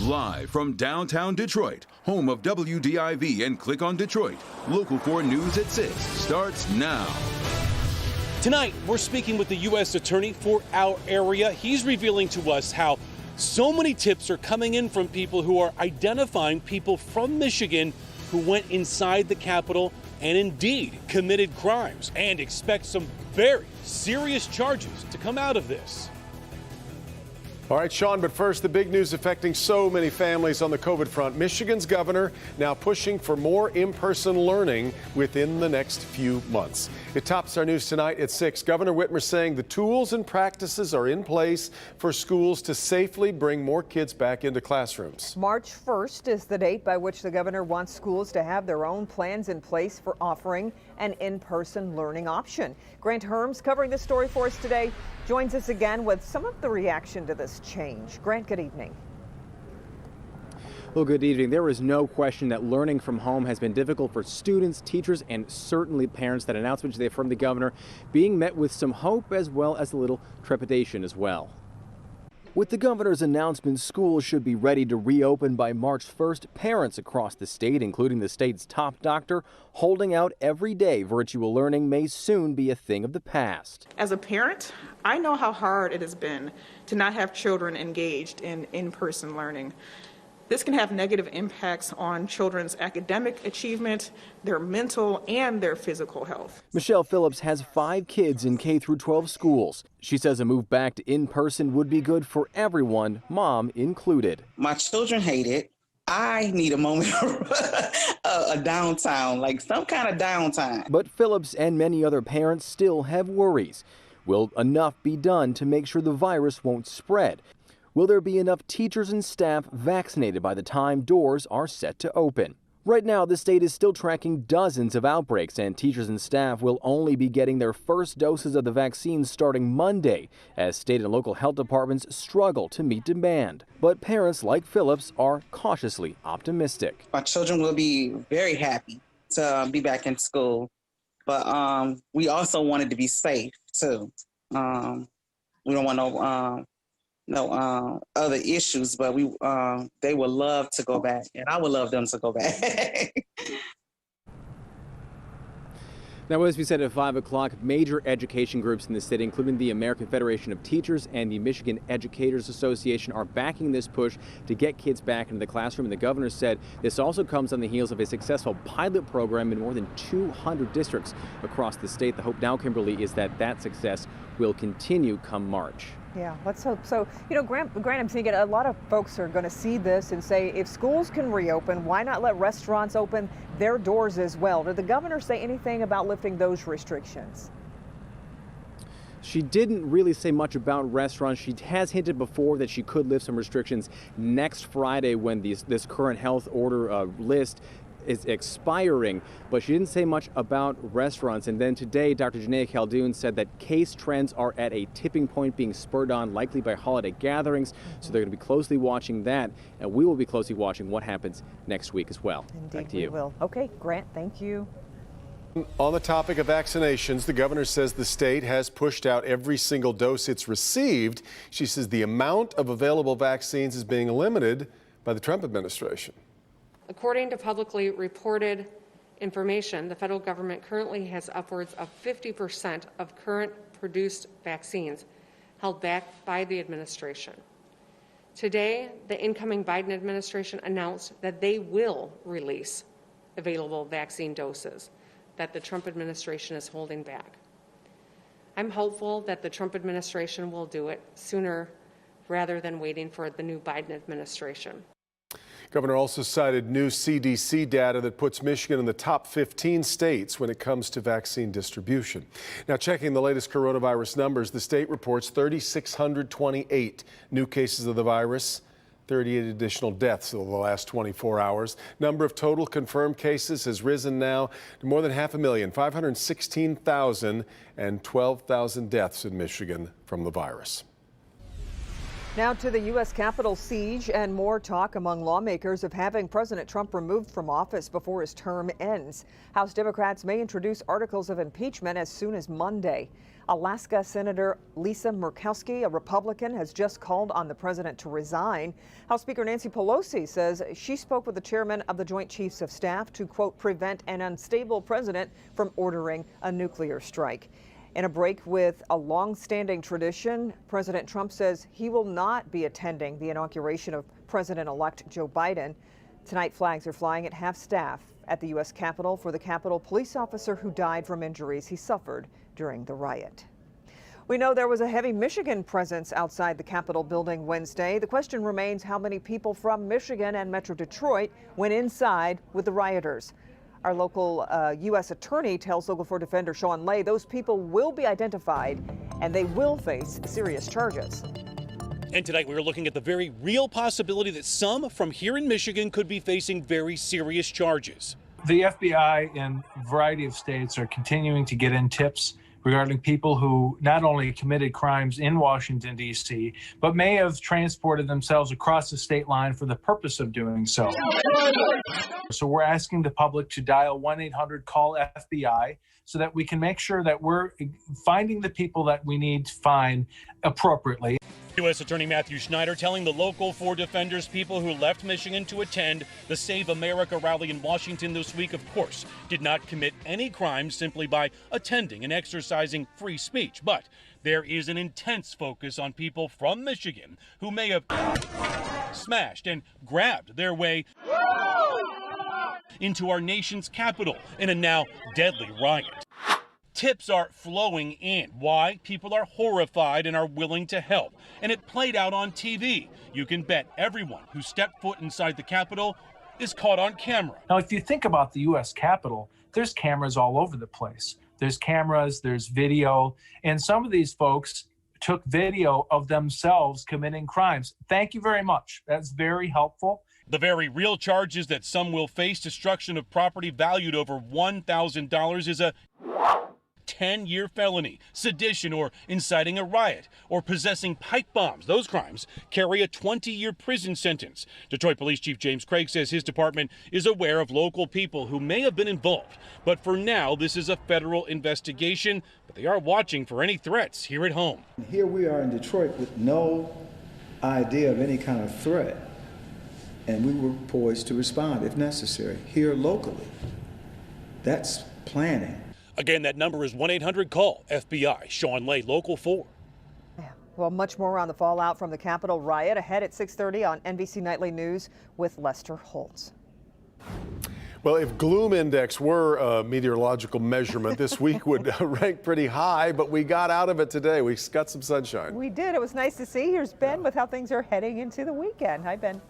Live from downtown Detroit, home of WDIV and Click on Detroit, Local 4 News at 6 starts now. Tonight, we're speaking with the U.S. Attorney for our area. He's revealing to us how so many tips are coming in from people who are identifying people from Michigan who went inside the Capitol and indeed committed crimes, and expect some very serious charges to come out of this. All right, Sean, but first, the big news affecting so many families on the COVID front. Michigan's governor now pushing for more in-person learning within the next few months. It tops our news tonight at 6. Governor Whitmer saying the tools and practices are in place for schools to safely bring more kids back into classrooms. March 1st is the date by which the governor wants schools to have their own plans in place for offering an in-person learning option. Grant Herms, covering this story for us today, joins us again with some of the reaction to this change. Grant, good evening. Well, good evening. There is no question that learning from home has been difficult for students, teachers, and certainly parents. That announcement today from the governor being met with some hope as well as a little trepidation as well. With the governor's announcement, schools should be ready to reopen by March 1st. Parents across the state, including the state's top doctor, holding out every day virtual learning may soon be a thing of the past. As a parent, I know how hard it has been to not have children engaged in in-person learning. This can have negative impacts on children's academic achievement, their mental, and their physical health. Michelle Phillips has 5 kids in K-12 schools. She says a move back to in-person would be good for everyone, mom included. My children hate it. I need a moment of a downtime, like some kind of downtime. But Phillips and many other parents still have worries. Will enough be done to make sure the virus won't spread? Will there be enough teachers and staff vaccinated by the time doors are set to open? Right now, the state is still tracking dozens of outbreaks, and teachers and staff will only be getting their first doses of the vaccine starting Monday, as state and local health departments struggle to meet demand. But parents like Phillips are cautiously optimistic. My children will be very happy to be back in school, but we also wanted to be safe too. We don't want no other issues, but they would love to go back, and I would love them to go back. Now, as we said at 5 o'clock, major education groups in the state, including the American Federation of Teachers and the Michigan Educators Association, are backing this push to get kids back into the classroom. And the governor said this also comes on the heels of a successful pilot program in more than 200 districts across the state. The hope now, Kimberly, is that that success will continue come March. Yeah, let's hope so. You know, Grant, I'm thinking a lot of folks are going to see this and say, if schools can reopen, why not let restaurants open their doors as well? Did the governor say anything about lifting those restrictions? She didn't really say much about restaurants. She has hinted before that she could lift some restrictions next Friday when this current health order list is expiring, but she didn't say much about restaurants. And then today, Dr. Janaea Khaldun said that case trends are at a tipping point, being spurred on likely by holiday gatherings. So they're going to be closely watching that, and we will be closely watching what happens next week as well. Indeed, back to you. We will. Okay, Grant, thank you. On the topic of vaccinations, the governor says the state has pushed out every single dose it's received. She says the amount of available vaccines is being limited by the Trump administration. According to publicly reported information, the federal government currently has upwards of 50% of current produced vaccines held back by the administration. Today, the incoming Biden administration announced that they will release available vaccine doses that the Trump administration is holding back. I'm hopeful that the Trump administration will do it sooner rather than waiting for the new Biden administration. Governor also cited new CDC data that puts Michigan in the top 15 states when it comes to vaccine distribution. Now, checking the latest coronavirus numbers, the state reports 3,628 new cases of the virus, 38 additional deaths over the last 24 hours. Number of total confirmed cases has risen now to more than 500,000, 516,000, and 12,000 deaths in Michigan from the virus. Now to the U.S. Capitol siege and more talk among lawmakers of having President Trump removed from office before his term ends. House Democrats may introduce articles of impeachment as soon as Monday. Alaska Senator Lisa Murkowski, a Republican, has just called on the president to resign. House Speaker Nancy Pelosi says she spoke with the chairman of the Joint Chiefs of Staff to, quote, prevent an unstable president from ordering a nuclear strike. In a break with a long-standing tradition, President Trump says he will not be attending the inauguration of President-elect Joe Biden. Tonight, flags are flying at half-staff at the U.S. Capitol for the Capitol police officer who died from injuries he suffered during the riot. We know there was a heavy Michigan presence outside the Capitol building Wednesday. The question remains how many people from Michigan and Metro Detroit went inside with the rioters. Our local U.S. attorney tells Local 4 defender Sean Lay those people will be identified and they will face serious charges. And tonight we are looking at the very real possibility that some from here in Michigan could be facing very serious charges. The FBI in a variety of states are continuing to get in tips regarding people who not only committed crimes in Washington, D.C., but may have transported themselves across the state line for the purpose of doing so. So we're asking the public to dial 1-800-CALL-FBI so that we can make sure that we're finding the people that we need to find appropriately. U.S. Attorney Matthew Schneider telling the Local 4 defenders people who left Michigan to attend the Save America rally in Washington this week, of course, did not commit any crimes simply by attending and exercising free speech. But there is an intense focus on people from Michigan who may have smashed and grabbed their way into our nation's capital in a now deadly riot. Tips are flowing in. Why? People are horrified and are willing to help. And it played out on TV. You can bet everyone who stepped foot inside the Capitol is caught on camera. Now, if you think about the U.S. Capitol, there's cameras all over the place. There's cameras, there's video, and some of these folks took video of themselves committing crimes. Thank you very much. That's very helpful. The very real charges that some will face, destruction of property valued over $1,000, is a 10-year felony, sedition or inciting a riot, or possessing pipe bombs. Those crimes carry a 20-year prison sentence. Detroit Police Chief James Craig says his department is aware of local people who may have been involved. But for now, this is a federal investigation, but they are watching for any threats here at home. Here we are in Detroit with no idea of any kind of threat, and we were poised to respond if necessary here locally. That's planning. Again, that number is 1-800-CALL-FBI. Sean Lay, Local 4. Well, much more on the fallout from the Capitol riot ahead at 6:30 on NBC Nightly News with Lester Holtz. Well, if gloom index were a meteorological measurement, this week would rank pretty high, but we got out of it today. We got some sunshine. We did. It was nice to see. Here's Ben with how things are heading into the weekend. Hi, Ben.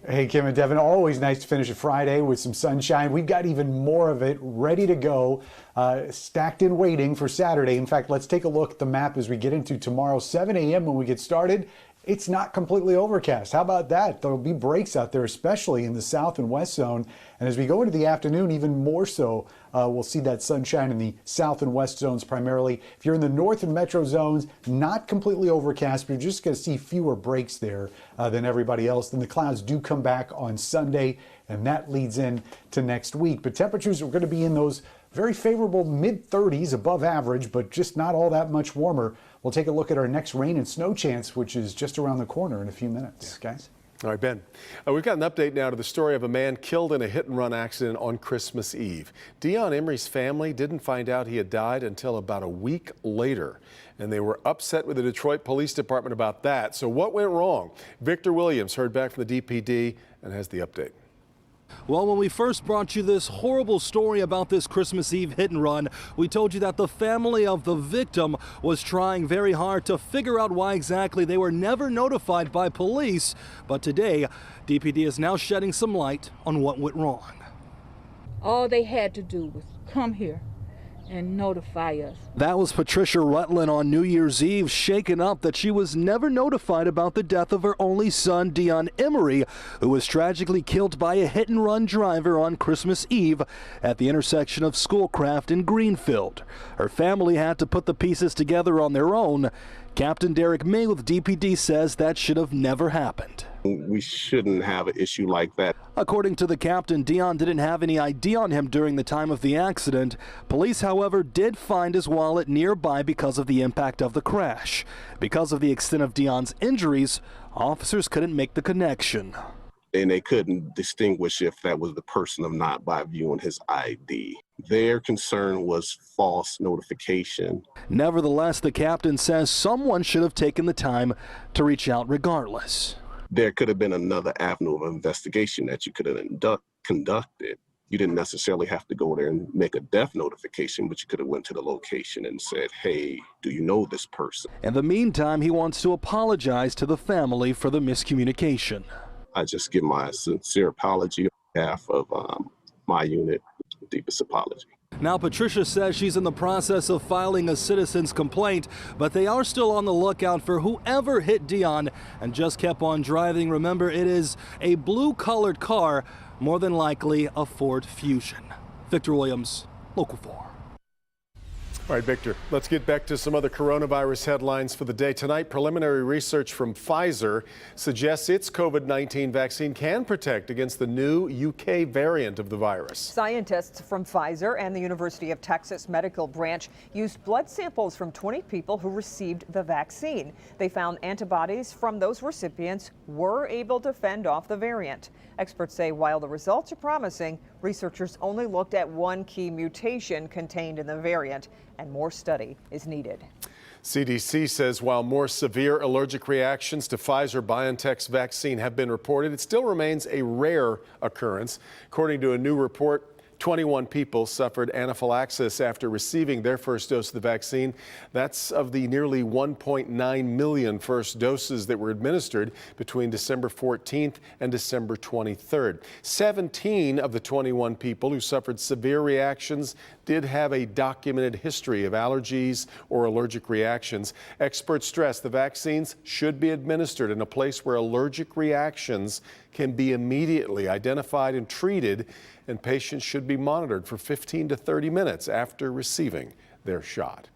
Hey, Kim and Devin, always nice to finish a Friday with some sunshine. We've got even more of it ready to go, stacked and waiting for Saturday. In fact, let's take a look at the map as we get into tomorrow, 7 a.m. when we get started. It's not completely overcast. How about that? There'll be breaks out there, especially in the south and west zone. And as we go into the afternoon, even more so, we'll see that sunshine in the south and west zones primarily. If you're in the north and metro zones, not completely overcast, but you're just going to see fewer breaks there than everybody else. Then the clouds do come back on Sunday, and that leads in to next week. But temperatures are going to be in those very favorable mid-30s, above average, but just not all that much warmer. We'll take a look at our next rain and snow chance, which is just around the corner in a few minutes, guys. All right, Ben. We've got an update now to the story of a man killed in a hit-and-run accident on Christmas Eve. Dion Emery's family didn't find out he had died until about a week later, and they were upset with the Detroit Police Department about that. So what went wrong? Victor Williams heard back from the DPD and has the update. Well, when we first brought you this horrible story about this Christmas Eve hit and run, we told you that the family of the victim was trying very hard to figure out why exactly they were never notified by police. But today, DPD is now shedding some light on what went wrong. All they had to do was come here and notify us. That was Patricia Rutland on New Year's Eve, shaken up that she was never notified about the death of her only son, Dion Emery, who was tragically killed by a hit-and-run driver on Christmas Eve at the intersection of Schoolcraft and Greenfield. Her family had to put the pieces together on their own. Captain Derek May with DPD says that should have never happened. We shouldn't have an issue like that. According to the captain, Dion didn't have any ID on him during the time of the accident. Police, however, did find his wallet nearby because of the impact of the crash. Because of the extent of Dion's injuries, officers couldn't make the connection. And they couldn't distinguish if that was the person or not by viewing his ID. Their concern was false notification. Nevertheless, the captain says someone should have taken the time to reach out regardless. There could have been another avenue of investigation that you could have conducted. You didn't necessarily have to go there and make a death notification, but you could have went to the location and said, hey, do you know this person? In the meantime, he wants to apologize to the family for the miscommunication. I just give my sincere apology on behalf of my unit, deepest apology. Now, Patricia says she's in the process of filing a citizen's complaint, but they are still on the lookout for whoever hit Dion and just kept on driving. Remember, it is a blue-colored car, more than likely a Ford Fusion. Victor Williams, Local 4. All right, Victor, let's get back to some other coronavirus headlines for the day. Tonight, preliminary research from Pfizer suggests its COVID-19 vaccine can protect against the new UK variant of the virus. Scientists from Pfizer and the University of Texas Medical Branch used blood samples from 20 people who received the vaccine. They found antibodies from those recipients were able to fend off the variant. Experts say while the results are promising, researchers only looked at one key mutation contained in the variant, and more study is needed. CDC says while more severe allergic reactions to Pfizer-BioNTech's vaccine have been reported, it still remains a rare occurrence. According to a new report, 21 people suffered anaphylaxis after receiving their first dose of the vaccine. That's of the nearly 1.9 million first doses that were administered between December 14th and December 23rd. 17 of the 21 people who suffered severe reactions did have a documented history of allergies or allergic reactions. Experts stress the vaccines should be administered in a place where allergic reactions can be immediately identified and treated, and patients should be monitored for 15 to 30 minutes after receiving their shot.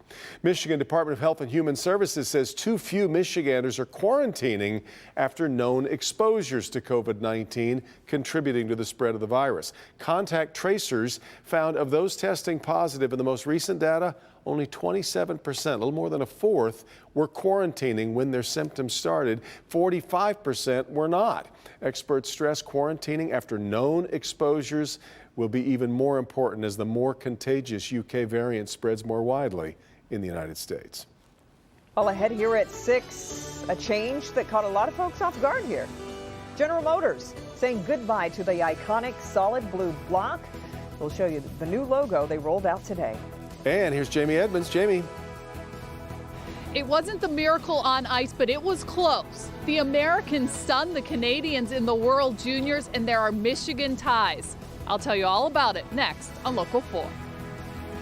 Michigan Department of Health and Human Services says too few Michiganders are quarantining after known exposures to COVID-19, contributing to the spread of the virus. Contact tracers found of those testing positive in the most recent data, only 27%, a little more than a fourth, were quarantining when their symptoms started. 45% were not. Experts stress quarantining after known exposures will be even more important as the more contagious UK variant spreads more widely in the United States. Well, ahead here at 6, a change that caught a lot of folks off guard here. General Motors saying goodbye to the iconic solid blue block. We'll show you the new logo they rolled out today. And here's Jamie Edmonds. Jamie. It wasn't the miracle on ice, but it was close. The Americans stunned the Canadians in the World Juniors, and there are Michigan ties. I'll tell you all about it next on Local 4.